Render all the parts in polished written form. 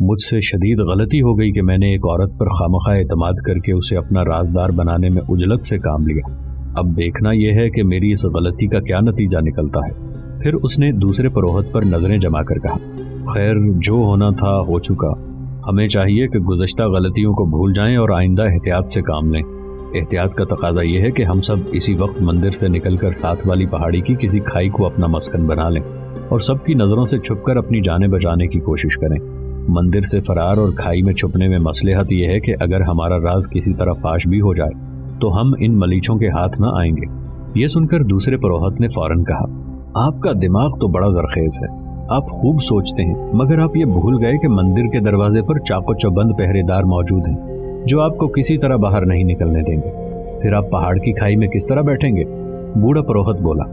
مجھ سے شدید غلطی ہو گئی کہ میں نے ایک عورت پر خامخواہ اعتماد کر کے اسے اپنا رازدار بنانے میں عجلت سے کام لیا۔ اب دیکھنا یہ ہے کہ میری اس غلطی کا کیا نتیجہ نکلتا ہے۔ پھر اس نے دوسرے پروہت پر نظریں جما کر کہا، خیر جو ہونا تھا ہو چکا، ہمیں چاہیے کہ گزشتہ غلطیوں کو بھول جائیں اور آئندہ احتیاط سے کام لیں۔ احتیاط کا تقاضا یہ ہے کہ ہم سب اسی وقت مندر سے نکل کر ساتھ والی پہاڑی کی کسی کھائی کو اپنا مسکن بنا لیں اور سب کی نظروں سے چھپ کر اپنی جانیں بچانے کی کوشش کریں۔ مندر سے فرار اور کھائی میں چھپنے میں مصلحت یہ ہے کہ اگر ہمارا راز کسی طرح فاش بھی ہو جائے تو ہم ان ملیچوں کے ہاتھ نہ آئیں گے۔ یہ سن کر دوسرے پروہت نے فوراً کہا، آپ کا دماغ تو بڑا زرخیز ہے، آپ خوب سوچتے ہیں، مگر آپ یہ بھول گئے کہ مندر کے دروازے پر چاق و چوبند پہرے دار موجود ہیں جو آپ کو کسی طرح باہر نہیں نکلنے دیں گے۔ پھر آپ پہاڑ کی کھائی میں کس طرح بیٹھیں گے؟ بوڑھا پروہت بولا،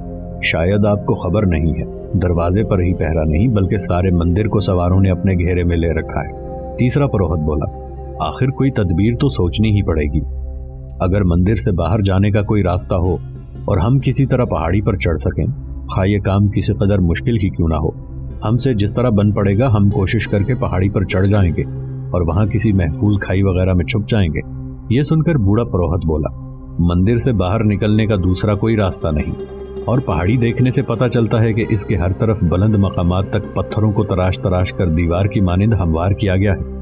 شاید آپ کو خبر نہیں ہے، دروازے پر ہی پہرا نہیں بلکہ سارے مندر کو سواروں نے اپنے گھیرے میں لے رکھا ہے۔ تیسرا پروہت بولا، آخر کوئی تدبیر تو سوچنی ہی پڑے گی۔ اگر مندر سے باہر جانے کا کوئی راستہ ہو اور ہم کسی طرح پہاڑی پر چڑھ سکیں، خواہ یہ کام کسی قدر مشکل ہی کیوں نہ ہو، ہم سے جس طرح بن پڑے گا ہم کوشش کر کے پہاڑی پر چڑھ جائیں گے اور وہاں کسی محفوظ کھائی وغیرہ میں چھپ جائیں گے۔ یہ سن کر بوڑھا پروہت بولا، مندر سے باہر نکلنے کا دوسرا کوئی راستہ نہیں، اور پہاڑی دیکھنے سے پتہ چلتا ہے کہ اس کے ہر طرف بلند مقامات تک پتھروں کو تراش تراش کر دیوار کی مانند ہموار کیا گیا ہے،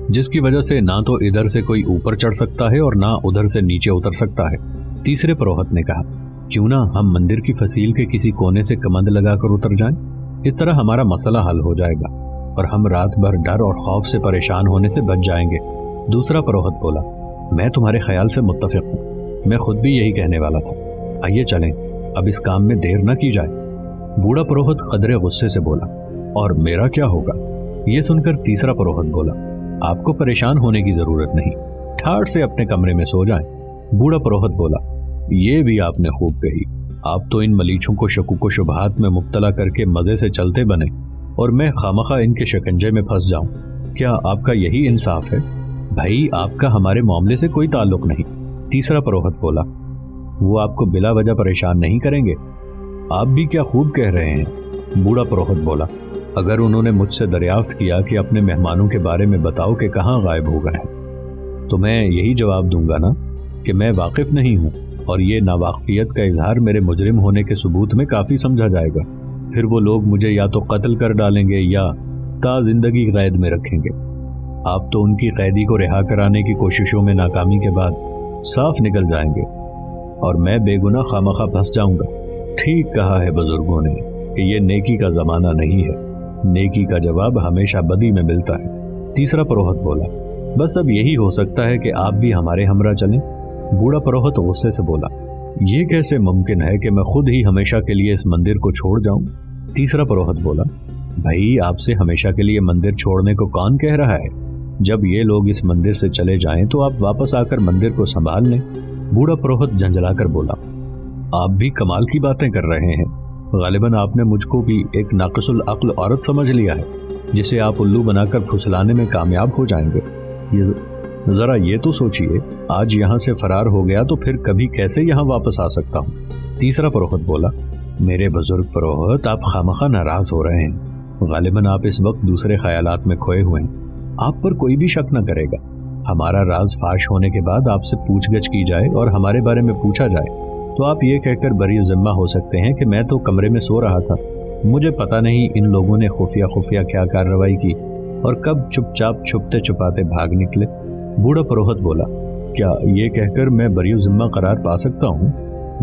جس کی وجہ سے نہ تو ادھر سے کوئی اوپر چڑھ سکتا ہے اور نہ ادھر سے نیچے اتر سکتا ہے۔ تیسرے پروہت نے کہا، کیوں نہ ہم مندر کی فصیل کے کسی کونے سے کمند لگا کر اتر جائیں، اس طرح ہمارا مسئلہ حل ہو جائے گا اور ہم رات بھر ڈر اور خوف سے پریشان ہونے سے بچ جائیں گے۔ دوسرا پروہت بولا، میں تمہارے خیال سے متفق ہوں، میں خود بھی یہی کہنے والا تھا، آئیے چلیں، اب اس کام میں دیر نہ کی جائے۔ بوڑھا پروہت قدرے غصے سے بولا، اور میرا کیا ہوگا؟ یہ سن کر تیسرا پروہت بولا، آپ کو پریشان ہونے کی ضرورت نہیں، ٹھاٹ سے اپنے کمرے میں سو جائیں۔ بوڑھا پروہت بولا، یہ بھی آپ نے خوب کہی، آپ تو ان ملیچوں کو شکوک و شبہات میں مبتلا کر کے مزے سے چلتے بنے اور میں خامخواہ ان کے شکنجے میں پھنس جاؤں، کیا آپ کا یہی انصاف ہے؟ بھائی آپ کا ہمارے معاملے سے کوئی تعلق نہیں۔ تیسرا پروہت بولا، وہ آپ کو بلا وجہ پریشان نہیں کریں گے، آپ بھی کیا خوب کہہ رہے ہیں۔ بوڑھا پروہت بولا، اگر انہوں نے مجھ سے دریافت کیا کہ اپنے مہمانوں کے بارے میں بتاؤ کہ کہاں غائب ہو گئے ہیں، تو میں یہی جواب دوں گا نا کہ میں واقف نہیں ہوں، اور یہ ناواقفیت کا اظہار میرے مجرم ہونے کے ثبوت میں کافی سمجھا جائے گا۔ پھر وہ لوگ مجھے یا تو قتل کر ڈالیں گے یا تا زندگی قید میں رکھیں گے۔ آپ تو ان کی قیدی کو رہا کرانے کی کوششوں میں ناکامی کے بعد صاف نکل جائیں گے اور میں بے گناہ خامخواہ پھنس جاؤں گا۔ ٹھیک کہا ہے بزرگوں نے کہ یہ نیکی کا زمانہ نہیں ہے، نیکی کا جواب ہمیشہ بدی میں ملتا ہے۔ تیسرا پروہت بولا، بس اب یہی ہو سکتا ہے کہ آپ بھی ہمارے ہمراہ چلیں۔ بوڑھا پروہت غصے سے بولا، یہ کیسے ممکن ہے کہ میں خود ہی ہمیشہ کے لیے اس مندر کو چھوڑ جاؤں؟ تیسرا پروہت بولا، بھائی آپ سے ہمیشہ کے لیے مندر چھوڑنے کو کون کہہ رہا ہے؟ جب یہ لوگ اس مندر سے چلے جائیں تو آپ واپس آ کر مندر کو سنبھال لیں۔ بوڑھا پروہت جھنجھلا کر بولا، آپ بھی کمال کی باتیں کر رہے ہیں، غالباً آپ نے مجھ کو بھی ایک ناقص العقل عورت سمجھ لیا ہے جسے آپ الو بنا کر پھسلانے میں کامیاب ہو جائیں گے۔ ذرا یہ تو سوچئے، آج یہاں سے فرار ہو گیا تو پھر کبھی کیسے یہاں واپس آ سکتا ہوں؟ تیسرا پروہت بولا، میرے بزرگ پروہت آپ خامخواہ ناراض ہو رہے ہیں، غالباً آپ اس وقت دوسرے خیالات میں کھوئے ہوئے ہیں، آپ پر کوئی بھی شک نہ کرے گا۔ ہمارا راز فاش ہونے کے بعد آپ سے پوچھ گچھ کی جائے اور ہمارے بارے میں پوچھا جائے تو آپ یہ کہہ کر بری ذمہ ہو سکتے ہیں کہ میں تو کمرے میں سو رہا تھا، مجھے پتہ نہیں ان لوگوں نے خفیہ کیا کارروائی کی اور کب چپ چاپ چھپتے چھپاتے بھاگ نکلے۔ بوڑھا پروہت بولا، کیا یہ کہہ کر میں بری ذمہ قرار پا سکتا ہوں؟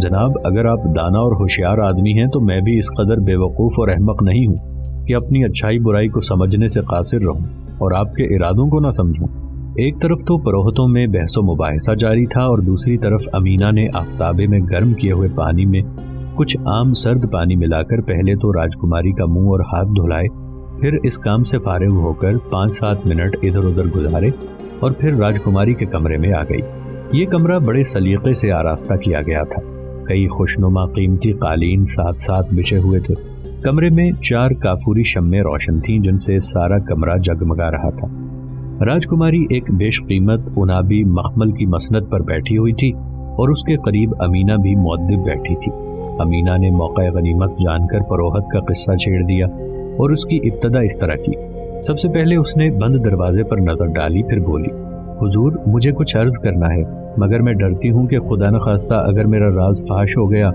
جناب اگر آپ دانا اور ہوشیار آدمی ہیں تو میں بھی اس قدر بے وقوف اور احمق نہیں ہوں کہ اپنی اچھائی برائی کو سمجھنے سے قاصر رہوں اور آپ کے ارادوں کو نہ سمجھوں۔ ایک طرف تو پروہتوں میں بحث و مباحثہ جاری تھا اور دوسری طرف امینہ نے آفتابے میں گرم کیے ہوئے پانی میں کچھ عام سرد پانی ملا کر پہلے تو راجکماری کا منہ اور ہاتھ دھلائے، پھر اس کام سے فارغ ہو کر 5-7 منٹ ادھر ادھر گزارے اور پھر راجکماری کے کمرے میں آ گئی۔ یہ کمرہ بڑے سلیقے سے آراستہ کیا گیا تھا، کئی خوشنما قیمتی قالین ساتھ ساتھ بچھے ہوئے تھے۔ کمرے میں 4 کافوری شمعیں روشن تھیں جن سے سارا کمرہ جگمگا رہا تھا۔ راجکماری ایک بیش قیمت انابی مخمل کی مسند پر بیٹھی ہوئی تھی اور اس کے قریب امینہ بھی مؤدب بیٹھی تھی۔ امینہ نے موقع غنیمت جان کر پروہت کا قصہ چھیڑ دیا اور اس کی ابتدا اس طرح کی، سب سے پہلے اس نے بند دروازے پر نظر ڈالی، پھر بولی، حضور مجھے کچھ عرض کرنا ہے، مگر میں ڈرتی ہوں کہ خدا نخواستہ اگر میرا راز فاش ہو گیا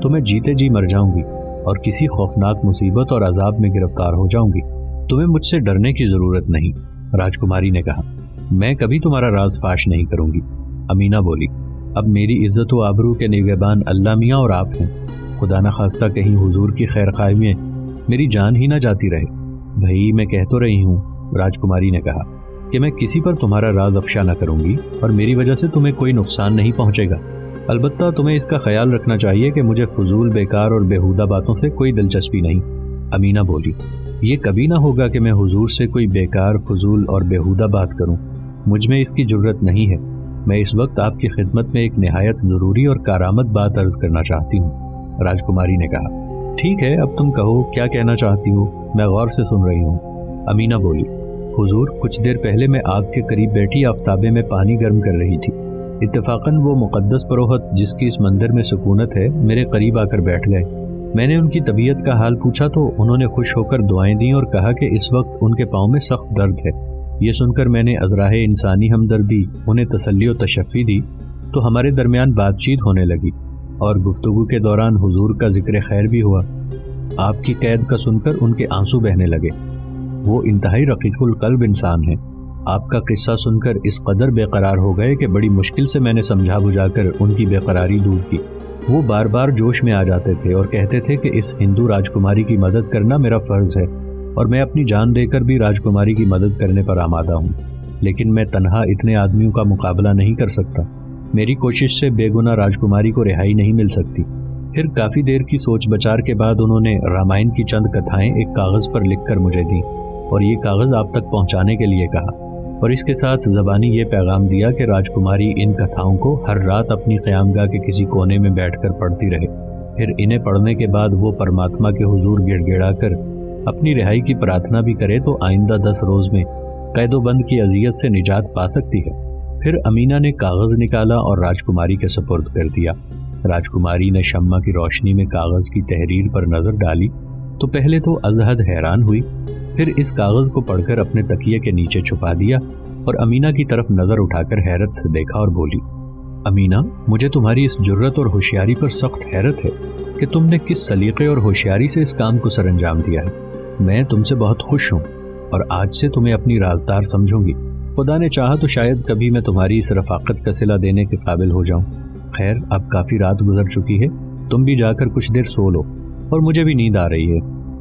تو میں جیتے جی مر جاؤں گی اور کسی خوفناک مصیبت اور عذاب میں گرفتار ہو جاؤں گی۔ تمہیں مجھ سے ڈرنے کی ضرورت نہیں، راجکماری نے کہا، میں کبھی تمہارا راز فاش نہیں کروں گی۔ امینا بولی، اب میری عزت و آبرو کے نگہبان اللہ میاں اور آپ ہیں، خدا نخواستہ کہیں حضور کی خیر خواہی میں میری جان ہی نہ جاتی رہے۔ بھائی میں کہہ تو رہی ہوں، راجکماری نے کہا، کہ میں کسی پر تمہارا راز افشا نہ کروں گی اور میری وجہ سے تمہیں کوئی نقصان نہیں پہنچے گا۔ البتہ تمہیں اس کا خیال رکھنا چاہیے کہ مجھے فضول، بیکار اور بیہودہ باتوں سے کوئی دلچسپی نہیں۔ امینا بولی، یہ کبھی نہ ہوگا کہ میں حضور سے کوئی بیکار، فضول اور بیہودہ بات کروں، مجھ میں اس کی جرت نہیں ہے۔ میں اس وقت آپ کی خدمت میں ایک نہایت ضروری اور کارآمد بات عرض کرنا چاہتی ہوں۔ راجکماری نے کہا، ٹھیک ہے، اب تم کہو کیا کہنا چاہتی ہو، میں غور سے سن رہی ہوں۔ امینا بولی، حضور کچھ دیر پہلے میں آگ کے قریب بیٹھی آفتابے میں پانی گرم کر رہی تھی، اتفاقاً وہ مقدس پروہت جس کی اس مندر میں سکونت ہے میرے قریب آ کر بیٹھ گئے۔ میں نے ان کی طبیعت کا حال پوچھا تو انہوں نے خوش ہو کر دعائیں دیں اور کہا کہ اس وقت ان کے پاؤں میں سخت درد ہے۔ یہ سن کر میں نے ازراہ انسانی ہمدردی انہیں تسلی و تشفی دی تو ہمارے درمیان بات چیت ہونے لگی اور گفتگو کے دوران حضور کا ذکر خیر بھی ہوا۔ آپ کی قید کا سن کر ان کے آنسو بہنے لگے۔ وہ انتہائی رقیق القلب انسان ہیں۔ آپ کا قصہ سن کر اس قدر بے قرار ہو گئے کہ بڑی مشکل سے میں نے سمجھا بجھا کر ان کی بے قراری دور کی۔ وہ بار بار جوش میں آ جاتے تھے اور کہتے تھے کہ اس ہندو راجکماری کی مدد کرنا میرا فرض ہے اور میں اپنی جان دے کر بھی راجکماری کی مدد کرنے پر آمادہ ہوں، لیکن میں تنہا اتنے آدمیوں کا مقابلہ نہیں کر سکتا۔ میری کوشش سے بے گناہ راجکماری کو رہائی نہیں مل سکتی۔ پھر کافی دیر کی سوچ بچار کے بعد انہوں نے رامائن کی چند کتھائیں ایک کاغذ پر لکھ کر مجھے دیں اور یہ کاغذ آپ تک پہنچانے کے لیے کہا، اور اس کے ساتھ زبانی یہ پیغام دیا کہ راجکماری ان کتھاؤں کو ہر رات اپنی قیامگاہ کے کسی کونے میں بیٹھ کر پڑھتی رہے، پھر انہیں پڑھنے کے بعد وہ پرماتما کے حضور گڑ گڑا کر اپنی رہائی کی پرارتھنا بھی کرے تو آئندہ 10 روز میں قید و بند کی اذیت سے نجات پا سکتی ہے۔ پھر امینا نے کاغذ نکالا اور راجکماری کے سپرد کر دیا۔ راجکماری نے شمع کی روشنی میں کاغذ کی تحریر پر نظر ڈالی تو پہلے تو ازحد حیران ہوئی، پھر اس کاغذ کو پڑھ کر اپنے تکیے کے نیچے چھپا دیا اور امینا کی طرف نظر اٹھا کر حیرت سے دیکھا اور بولی، امینا مجھے تمہاری اس جرت اور ہوشیاری پر سخت حیرت ہے کہ تم نے کس سلیقے اور ہوشیاری سے اس کام کو سر انجام دیا ہے۔ میں تم سے بہت خوش ہوں اور آج سے تمہیں اپنی رازدار سمجھوں گی۔ خدا نے چاہا تو شاید کبھی میں تمہاری اس رفاقت کا صلہ دینے کے قابل ہو جاؤں۔ خیر اب کافی رات گزر چکی ہے، تم بھی جا کر کچھ دیر سو لو اور مجھے بھی نیند آ رہی ہے،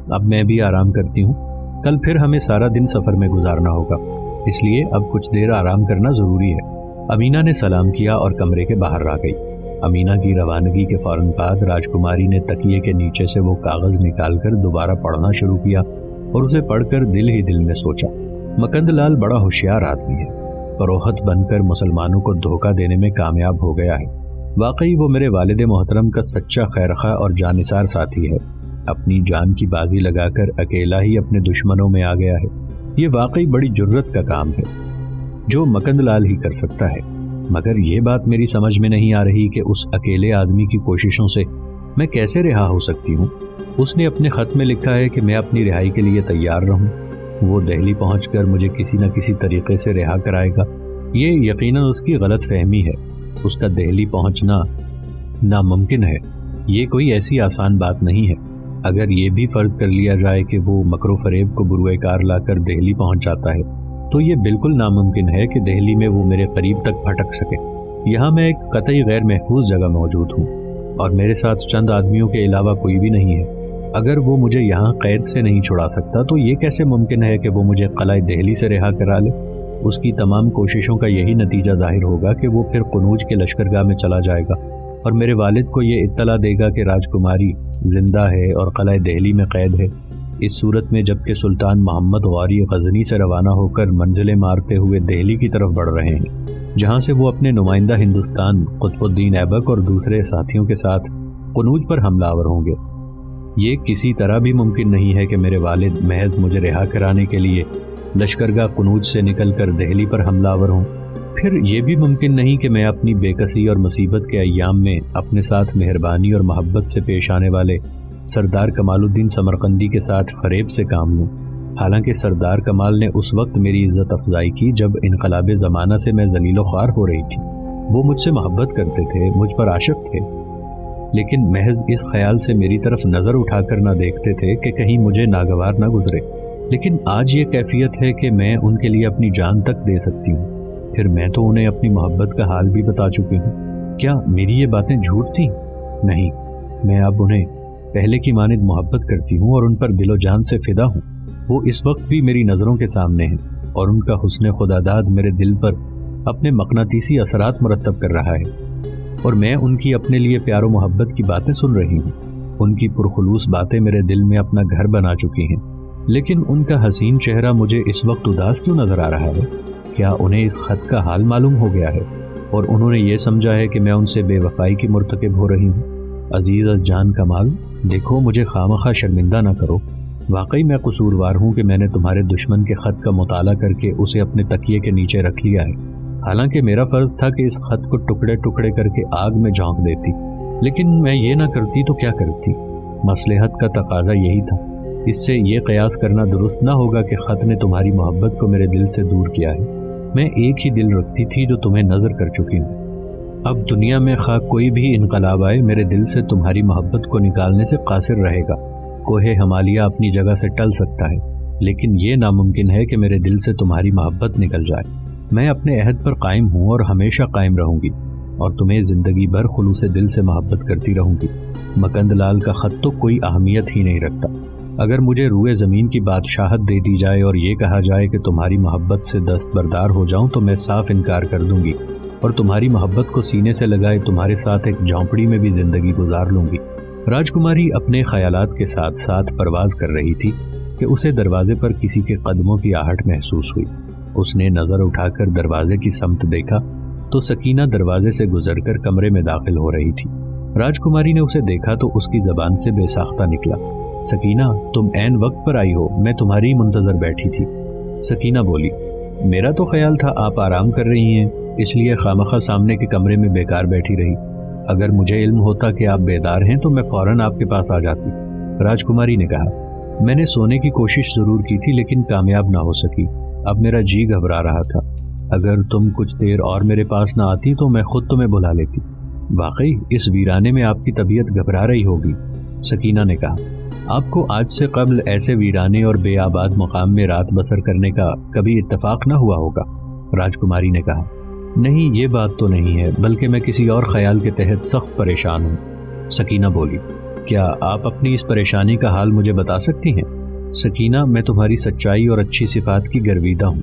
اب میں بھی آرام کرتی ہوں، کل پھر ہمیں سارا دن سفر میں گزارنا ہوگا، اس لیے اب کچھ دیر آرام کرنا ضروری ہے۔ امینا نے سلام کیا اور کمرے کے باہر آ گئی۔ امینا کی روانگی کے فوراً بعد راجکماری نے تکیے کے نیچے سے وہ کاغذ نکال کر دوبارہ پڑھنا شروع کیا اور اسے پڑھ کر دل ہی دل میں سوچا، مکند لال بڑا ہوشیار آدمی ہے، پروہت بن کر مسلمانوں کو دھوکہ دینے میں کامیاب ہو گیا ہے۔ واقعی وہ میرے والد محترم کا سچا خیرخواہ اور جانثار ساتھی ہے، اپنی جان کی بازی لگا کر اکیلا ہی اپنے دشمنوں میں آ گیا ہے۔ یہ واقعی بڑی جرت کا کام ہے جو مکند لال ہی کر سکتا ہے، مگر یہ بات میری سمجھ میں نہیں آ رہی کہ اس اکیلے آدمی کی کوششوں سے میں کیسے رہا ہو سکتی ہوں۔ اس نے اپنے خط میں لکھا ہے کہ میں اپنی رہائی کے لیے تیار رہوں، وہ دہلی پہنچ کر مجھے کسی نہ کسی طریقے سے رہا کرائے گا۔ یہ یقیناً اس کی غلط فہمی ہے، اس کا دہلی پہنچنا ناممکن ہے، یہ کوئی ایسی آسان بات نہیں ہے۔ اگر یہ بھی فرض کر لیا جائے کہ وہ مکر و فریب کو بروئے کار لا کر دہلی پہنچ جاتا ہے تو یہ بالکل ناممکن ہے کہ دہلی میں وہ میرے قریب تک پھٹک سکے۔ یہاں میں ایک قطعی غیر محفوظ جگہ موجود ہوں اور میرے ساتھ چند آدمیوں کے علاوہ کوئی بھی نہیں ہے۔ اگر وہ مجھے یہاں قید سے نہیں چھڑا سکتا تو یہ کیسے ممکن ہے کہ وہ مجھے قلعہ دہلی سے رہا کرا لے؟ اس کی تمام کوششوں کا یہی نتیجہ ظاہر ہوگا کہ وہ پھر قنوج کے لشکرگاہ میں چلا جائے گا اور میرے والد کو یہ اطلاع دے گا کہ راجکماری زندہ ہے اور قلعہ دہلی میں قید ہے۔ اس صورت میں جبکہ سلطان محمد غوری غزنی سے روانہ ہو کر منزلیں مارتے ہوئے دہلی کی طرف بڑھ رہے ہیں، جہاں سے وہ اپنے نمائندہ ہندوستان قطب الدین ایبک اور دوسرے ساتھیوں کے ساتھ قنوج پر حملہ آور ہوں گے، یہ کسی طرح بھی ممکن نہیں ہے کہ میرے والد محض مجھے رہا کرانے کے لیے لشکرگاہ قنوج سے نکل کر دہلی پر حملہ آور ہوں۔ پھر یہ بھی ممکن نہیں کہ میں اپنی بے کسی اور مصیبت کے ایام میں اپنے ساتھ مہربانی اور محبت سے پیش آنے والے سردار کمال الدین سمرقندی کے ساتھ فریب سے کام لوں۔ حالانکہ سردار کمال نے اس وقت میری عزت افزائی کی جب انقلاب زمانہ سے میں ذلیل و خوار ہو رہی تھی۔ وہ مجھ سے محبت کرتے تھے، مجھ پر عاشق تھے، لیکن محض اس خیال سے میری طرف نظر اٹھا کر نہ دیکھتے تھے کہ کہیں مجھے ناگوار نہ گزرے۔ لیکن آج یہ کیفیت ہے کہ میں ان کے لیے اپنی جان تک دے سکتی ہوں۔ پھر میں تو انہیں اپنی محبت کا حال بھی بتا چکی ہوں۔ کیا میری یہ باتیں جھوٹ تھیں؟ نہیں، میں اب انہیں پہلے کی مانند محبت کرتی ہوں اور ان پر دل و جان سے فدا ہوں۔ وہ اس وقت بھی میری نظروں کے سامنے ہیں اور ان کا حسن خداداد میرے دل پر اپنے مقناطیسی اثرات مرتب کر رہا ہے، اور میں ان کی اپنے لیے پیار و محبت کی باتیں سن رہی ہوں۔ ان کی پرخلوص باتیں میرے دل میں اپنا گھر بنا چکی ہیں، لیکن ان کا حسین چہرہ مجھے اس وقت اداس کیوں نظر آ رہا ہے؟ کیا انہیں اس خط کا حال معلوم ہو گیا ہے اور انہوں نے یہ سمجھا ہے کہ میں ان سے بے وفائی کی مرتکب ہو رہی ہوں؟ عزیز از جان کمال، دیکھو مجھے خواہ شرمندہ نہ کرو۔ واقعی میں قصوروار ہوں کہ میں نے تمہارے دشمن کے خط کا مطالعہ کر کے اسے اپنے تکیے کے نیچے رکھ لیا ہے، حالانکہ میرا فرض تھا کہ اس خط کو ٹکڑے ٹکڑے کر کے آگ میں جھونک دیتی، لیکن میں یہ نہ کرتی تو کیا کرتی؟ مصلحت کا تقاضا یہی تھا۔ اس سے یہ قیاس کرنا درست نہ ہوگا کہ خط نے تمہاری محبت کو میرے دل سے دور کیا ہے۔ میں ایک ہی دل رکھتی تھی جو تمہیں نظر کر چکی ہوں۔ اب دنیا میں خواہ کوئی بھی انقلاب آئے، میرے دل سے تمہاری محبت کو نکالنے سے قاصر رہے گا۔ کوہ ہمالیہ اپنی جگہ سے ٹل سکتا ہے، لیکن یہ ناممکن ہے کہ میرے دل سے تمہاری محبت نکل جائے۔ میں اپنے عہد پر قائم ہوں اور ہمیشہ قائم رہوں گی، اور تمہیں زندگی بھر خلوص دل سے محبت کرتی رہوں گی۔ مکند لال کا خط تو کوئی اہمیت ہی نہیں رکھتا۔ اگر مجھے روئے زمین کی بادشاہت دے دی جائے اور یہ کہا جائے کہ تمہاری محبت سے دستبردار ہو جاؤں تو میں صاف انکار کر دوں گی، اور تمہاری محبت کو سینے سے لگائے تمہارے ساتھ ایک جھونپڑی میں بھی زندگی گزار لوں گی۔ راجکماری اپنے خیالات کے ساتھ ساتھ پرواز کر رہی تھی کہ اسے دروازے پر کسی کے قدموں کی آہٹ محسوس ہوئی۔ اس نے نظر اٹھا کر دروازے کی سمت دیکھا تو سکینہ دروازے سے گزر کر کمرے میں داخل ہو رہی تھی۔ راجکماری نے اسے دیکھا تو اس کی زبان سے بے ساختہ نکلا، سکینہ تم عین وقت پر آئی ہو، میں تمہاری منتظر بیٹھی تھی۔ سکینہ بولی، میرا تو خیال تھا آپ آرام کر رہی ہیں، اس لیے خامخواہ سامنے کے کمرے میں بیکار بیٹھی رہی۔ اگر مجھے علم ہوتا کہ آپ بیدار ہیں تو میں فوراً آپ کے پاس آ جاتی۔ راجکماری نے کہا، میں نے سونے کی کوشش ضرور کی تھی لیکن کامیاب نہ ہو سکی۔ اب میرا جی گھبرا رہا تھا۔ اگر تم کچھ دیر اور میرے پاس نہ آتی تو میں خود تمہیں بلا لیتی۔ واقعی اس ویرانے میں آپ کی طبیعت گھبرا رہی ہوگی، سکینہ نے کہا۔ آپ کو آج سے قبل ایسے ویرانے اور بے آباد مقام میں رات بسر کرنے کا کبھی اتفاق نہ ہوا ہوگا، راجکماری نے کہا۔ نہیں، یہ بات تو نہیں ہے، بلکہ میں کسی اور خیال کے تحت سخت پریشان ہوں، سکینہ بولی۔ کیا آپ اپنی اس پریشانی کا حال مجھے بتا سکتی ہیں؟ سکینہ، میں تمہاری سچائی اور اچھی صفات کی گرویدہ ہوں،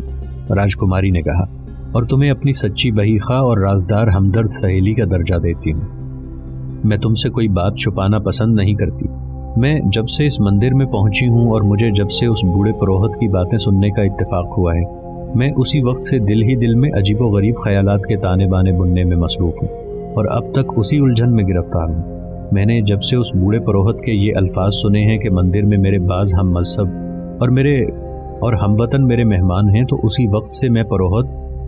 راجکماری نے کہا، اور تمہیں اپنی سچی بہی خواہ اور رازدار ہمدرد سہیلی کا درجہ دیتی ہوں۔ میں تم سے کوئی بات چھپانا پسند نہیں کرتی۔ میں جب سے اس مندر میں پہنچی ہوں اور مجھے جب سے اس بوڑھے پروہت کی باتیں سننے کا اتفاق ہوا ہے، میں اسی وقت سے دل ہی دل میں عجیب و غریب خیالات کے تانے بانے بننے میں مصروف ہوں، اور اب تک اسی الجھن میں گرفتار ہوں۔ میں نے جب سے اس بوڑھے پروہت کے یہ الفاظ سنے ہیں کہ مندر میں میرے بعض ہم مذہب اور ہم وطن میرے مہمان ہیں، تو اسی وقت سے میں پروہت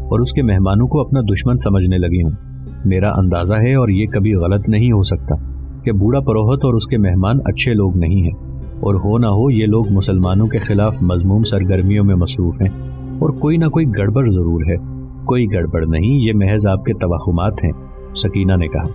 اور اس کے مہمانوں کو اپنا دشمن سمجھنے لگی ہوں۔ میرا اندازہ ہے، اور یہ کبھی غلط نہیں ہو سکتا، کہ بوڑھا پروہت اور اس کے مہمان اچھے لوگ نہیں ہیں، اور ہو نہ ہو یہ لوگ مسلمانوں کے خلاف مذموم سرگرمیوں میں مصروف ہیں، اور کوئی نہ کوئی گڑبڑ ضرور ہے۔ کوئی گڑبڑ نہیں، یہ محض آپ کے توہمات ہیں، سکینہ نے کہا۔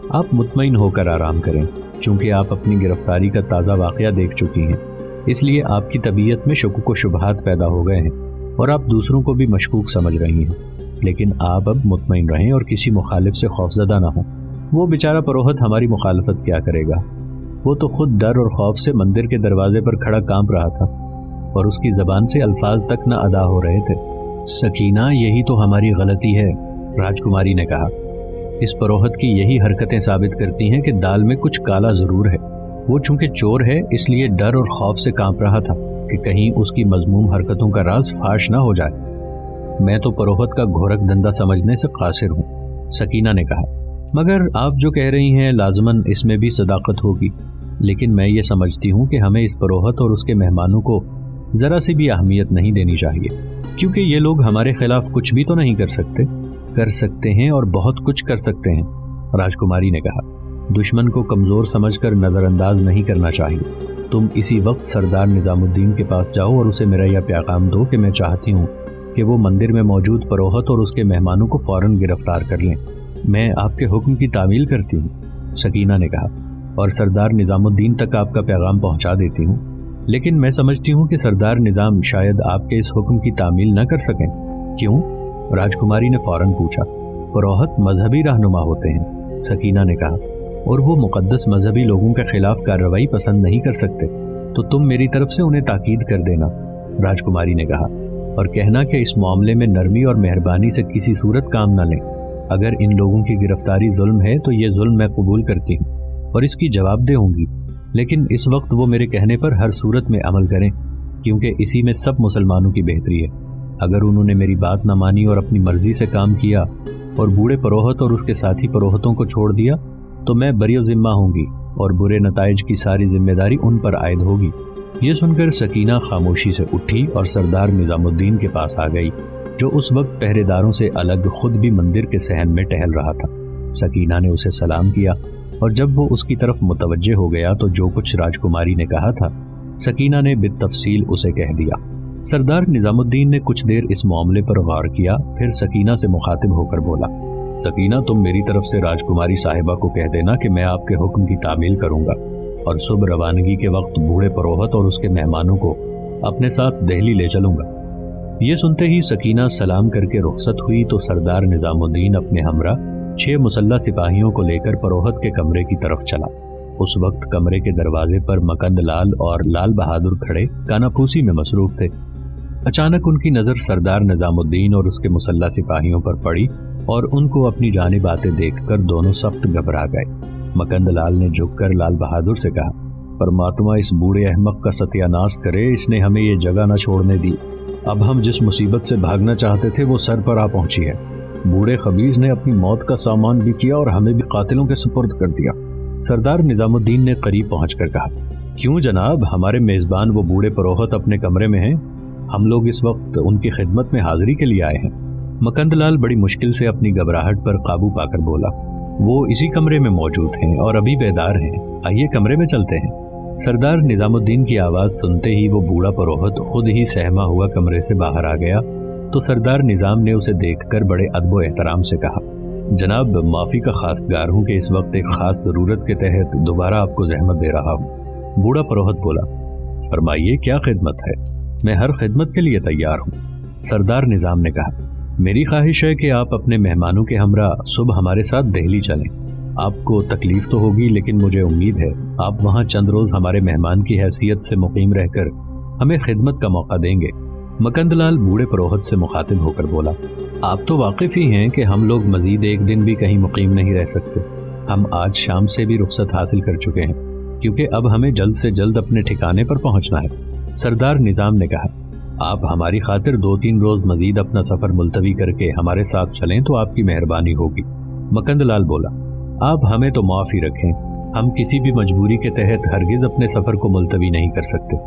آپ مطمئن ہو کر آرام کریں، چونکہ آپ اپنی گرفتاری کا تازہ واقعہ دیکھ چکی ہیں، اس لیے آپ کی طبیعت میں شکوک و شبہات پیدا ہو گئے ہیں، اور آپ دوسروں کو بھی مشکوک سمجھ رہی ہیں۔ لیکن آپ اب مطمئن رہیں اور کسی مخالف سے خوفزدہ نہ ہوں۔ وہ بیچارہ پروہت ہماری مخالفت کیا کرے گا؟ وہ تو خود ڈر اور خوف سے مندر کے دروازے پر کھڑا کانپ رہا تھا، اور اس کی زبان سے الفاظ تک نہ ادا ہو رہے تھے۔ سکینہ، یہی تو ہماری غلطی ہے، راجکماری نے کہا۔ اس پروہت کی یہی حرکتیں ثابت کرتی ہیں کہ دال میں کچھ کالا ضرور ہے۔ وہ چونکہ چور ہے، اس لیے ڈر اور خوف سے کانپ رہا تھا کہ کہیں اس کی مذموم حرکتوں کا راز فاش نہ ہو جائے۔ میں تو پروہت کا گھورک دندہ سمجھنے سے قاصر ہوں، سکینہ نے کہا۔ مگر آپ جو کہہ رہی ہیں لازماً اس میں بھی صداقت ہوگی، لیکن میں یہ سمجھتی ہوں کہ ہمیں اس پروہت اور اس کے مہمانوں کو ذرا سی بھی اہمیت نہیں دینی چاہیے، کیونکہ یہ لوگ ہمارے خلاف کچھ بھی تو نہیں کر سکتے ہیں اور بہت کچھ کر سکتے ہیں، راجکماری نے کہا۔ دشمن کو کمزور سمجھ کر نظر انداز نہیں کرنا چاہیے۔ تم اسی وقت سردار نظام الدین کے پاس جاؤ اور اسے میرا یہ پیغام دو کہ میں چاہتی ہوں کہ وہ مندر میں موجود پروہت اور اس کے مہمانوں کو فوراً گرفتار کر لیں۔ میں آپ کے حکم کی تعمیل کرتی ہوں، سکینہ نے کہا، اور سردار نظام الدین تک آپ کا پیغام پہنچا دیتی ہوں، لیکن میں سمجھتی ہوں کہ سردار نظام شاید آپ کے اس حکم کی تعمیل نہ کر سکیں۔ کیوں؟ راجکماری نے فوراً پوچھا۔ پروہت مذہبی رہنما ہوتے ہیں، سکینہ نے کہا، اور وہ مقدس مذہبی لوگوں کے خلاف کارروائی پسند نہیں کر سکتے، تو تم میری طرف سے انہیں تاکید کر دینا، راجکماری نے کہا، اور کہنا کہ اس معاملے میں نرمی اور مہربانی سے کسی صورت کام نہ لیں۔ اگر ان لوگوں کی گرفتاری ظلم ہے تو یہ ظلم میں قبول کرتی ہوں اور اس کی جواب دہ ہوں گی، لیکن اس وقت وہ میرے کہنے پر ہر صورت میں عمل کریں، کیونکہ اسی میں سب مسلمانوں کی بہتری ہے۔ اگر انہوں نے میری بات نہ مانی اور اپنی مرضی سے کام کیا اور بوڑھے پروہت اور اس کے ساتھی پروہتوں کو چھوڑ دیا تو میں بری ذمہ ہوں گی اور برے نتائج کی ساری ذمہ داری ان پر عائد ہوگی۔ یہ سن کر سکینہ خاموشی سے اٹھی اور سردار نظام الدین کے پاس آ گئی، جو اس وقت پہرے داروں سے الگ خود بھی مندر کے صحن میں ٹہل رہا تھا۔ سکینہ نے اسے سلام کیا، اور جب وہ اس کی طرف متوجہ ہو گیا تو جو کچھ راجکماری نے کہا تھا سکینہ نے بالتفصیل اسے کہہ دیا۔ سردار نظام الدین نے کچھ دیر اس معاملے پر غور کیا، پھر سکینہ سے مخاطب ہو کر بولا، سکینہ، تم میری طرف سے راجکماری صاحبہ کو کہہ دینا کہ میں آپ کے حکم کی تعمیل کروں گا اور صبح روانگی کے وقت بوڑھے پروہت اور اس کے مہمانوں کو اپنے ساتھ دہلی لے چلوں گا۔ یہ سنتے ہی سکینہ سلام کر کے رخصت ہوئی تو سردار نظام الدین اپنے ہمراہ 6 مسلح سپاہیوں کو لے کر پروہت کے کمرے کی طرف چلا۔ اس وقت کمرے کے دروازے پر مکند لال اور لال بہادر کھڑے کاناپھوسی میں مصروف تھے۔ اچانک ان کی نظر سردار نظام الدین اور اس کے مسلح سپاہیوں پر پڑی اور ان کو اپنی جانب آتے دیکھ کر دونوں سخت گھبرا گئے۔ مکند لال نے جھک کر لال بہادر سے کہا، پرماتما اس بوڑھے احمق کا ستیہ ناش کرے، اس نے ہمیں یہ جگہ نہ چھوڑنے دی۔ اب ہم جس مصیبت سے بھاگنا چاہتے تھے وہ سر پر آ پہنچی ہے۔ بوڑھے خبیث نے اپنی موت کا سامان بھی کیا اور ہمیں بھی قاتلوں کے سپرد کر دیا۔ سردار نظام الدین نے قریب پہنچ کر کہا، کیوں جناب، ہمارے میزبان وہ بوڑھے پروہت اپنے کمرے میں ہیں، ہم لوگ اس وقت ان کی خدمت میں حاضری کے لیے آئے ہیں۔ مکند لال بڑی مشکل سے اپنی گھبراہٹ پر قابو پا کر بولا، وہ اسی کمرے میں موجود ہیں اور ابھی بیدار ہیں، آئیے کمرے میں چلتے ہیں۔ سردار نظام الدین کی آواز سنتے ہی وہ بوڑھا پروہت خود ہی سہما ہوا کمرے سے باہر آ گیا تو سردار نظام نے اسے دیکھ کر بڑے ادب و احترام سے کہا، جناب، معافی کا خواستگار ہوں کہ اس وقت ایک خاص ضرورت کے تحت دوبارہ آپ کو زحمت دے رہا ہوں۔ بوڑھا پروہت بولا، فرمائیے کیا خدمت ہے، میں ہر خدمت کے لیے تیار ہوں۔ سردار نظام نے کہا، میری خواہش ہے کہ آپ اپنے مہمانوں کے ہمراہ صبح ہمارے ساتھ دہلی چلیں۔ آپ کو تکلیف تو ہوگی، لیکن مجھے امید ہے آپ وہاں چند روز ہمارے مہمان کی حیثیت سے مقیم رہ کر ہمیں خدمت کا موقع دیں گے۔ مکند لال بوڑھے پروہت سے مخاطب ہو کر بولا، آپ تو واقف ہی ہیں کہ ہم لوگ مزید ایک دن بھی کہیں مقیم نہیں رہ سکتے۔ ہم آج شام سے بھی رخصت حاصل کر چکے ہیں، کیونکہ اب ہمیں جلد سے جلد اپنے ٹھکانے پر پہنچنا ہے۔ سردار نظام نے کہا، آپ ہماری خاطر 2-3 روز مزید اپنا سفر ملتوی کر کے ہمارے ساتھ چلیں تو آپ کی مہربانی ہوگی۔ مکند لال بولا، آپ ہمیں تو معاف ہی رکھیں، ہم کسی بھی مجبوری کے تحت ہرگز اپنے سفر کو ملتوی نہیں کر سکتے۔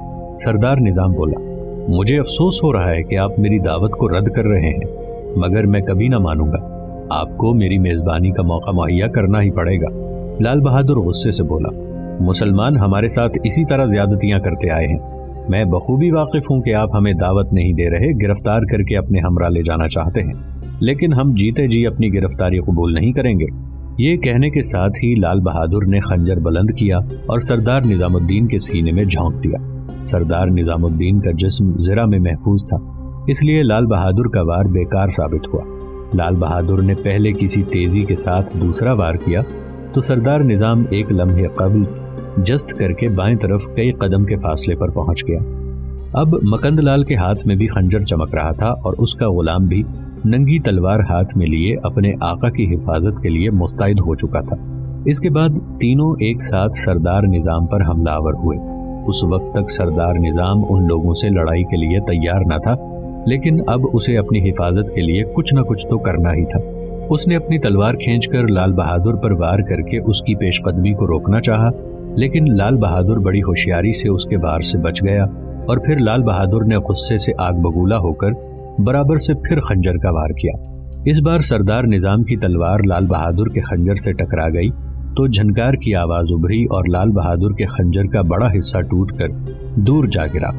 سردار نظام بولا، مجھے افسوس ہو رہا ہے کہ آپ میری دعوت کو رد کر رہے ہیں، مگر میں کبھی نہ مانوں گا، آپ کو میری میزبانی کا موقع مہیا کرنا ہی پڑے گا۔ لال بہادر غصے سے بولا، مسلمان ہمارے ساتھ اسی طرح زیادتیاں کرتے آئے ہیں، میں بخوبی واقف ہوں کہ آپ ہمیں دعوت نہیں دے رہے، گرفتار کر کے اپنے ہمراہ لے جانا چاہتے ہیں، لیکن ہم جیتے جی اپنی گرفتاری قبول نہیں کریں گے۔ یہ کہنے کے ساتھ ہی لال بہادر نے خنجر بلند کیا اور سردار نظام الدین کے سینے میں جھونک دیا۔ سردار نظام الدین کا جسم زرہ میں محفوظ تھا، اس لیے لال بہادر کا وار بیکار ثابت ہوا۔ لال بہادر نے پہلے کسی تیزی کے ساتھ دوسرا وار کیا تو سردار نظام ایک لمحے قبل جست کر کے بائیں طرف کئی قدم کے فاصلے پر پہنچ گیا۔ اب مکند لال کے ہاتھ میں بھی خنجر چمک رہا تھا اور اس کا غلام بھی ننگی تلوار ہاتھ میں لیے اپنے آقا کی حفاظت کے لیے مستعد ہو چکا تھا۔ اس کے بعد تینوں ایک ساتھ سردار نظام پر حملہ آور ہوئے۔ اس وقت تک سردار نظام ان لوگوں سے لڑائی کے لیے تیار نہ تھا، لیکن اب اسے اپنی حفاظت کے لیے کچھ نہ کچھ تو کرنا ہی تھا۔ اس نے اپنی تلوار کھینچ کر لال بہادر پر وار کر کے اس کی پیش قدمی کو روکنا چاہا، لیکن لال بہادر بڑی ہوشیاری سے اس کے وار سے بچ گیا اور پھر لال بہادر نے غصے سے آگ بگولا ہو کر برابر سے پھر خنجر کا وار کیا۔ اس بار سردار نظام کی تلوار لال بہادر کے خنجر سے ٹکرا گئی تو جھنکار کی آواز ابھری اور لال بہادر کے خنجر کا بڑا حصہ ٹوٹ کر دور جا گرا۔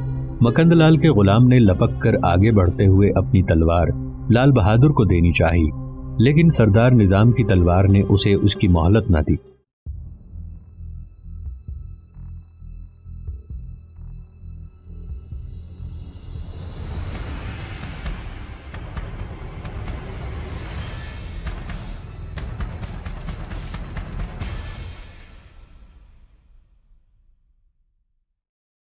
مکند لال کے غلام نے لپک کر آگے بڑھتے ہوئے اپنی تلوار لال بہادر کو دینی چاہی، لیکن سردار نظام کی تلوار نے اسے اس کی مہلت نہ دی۔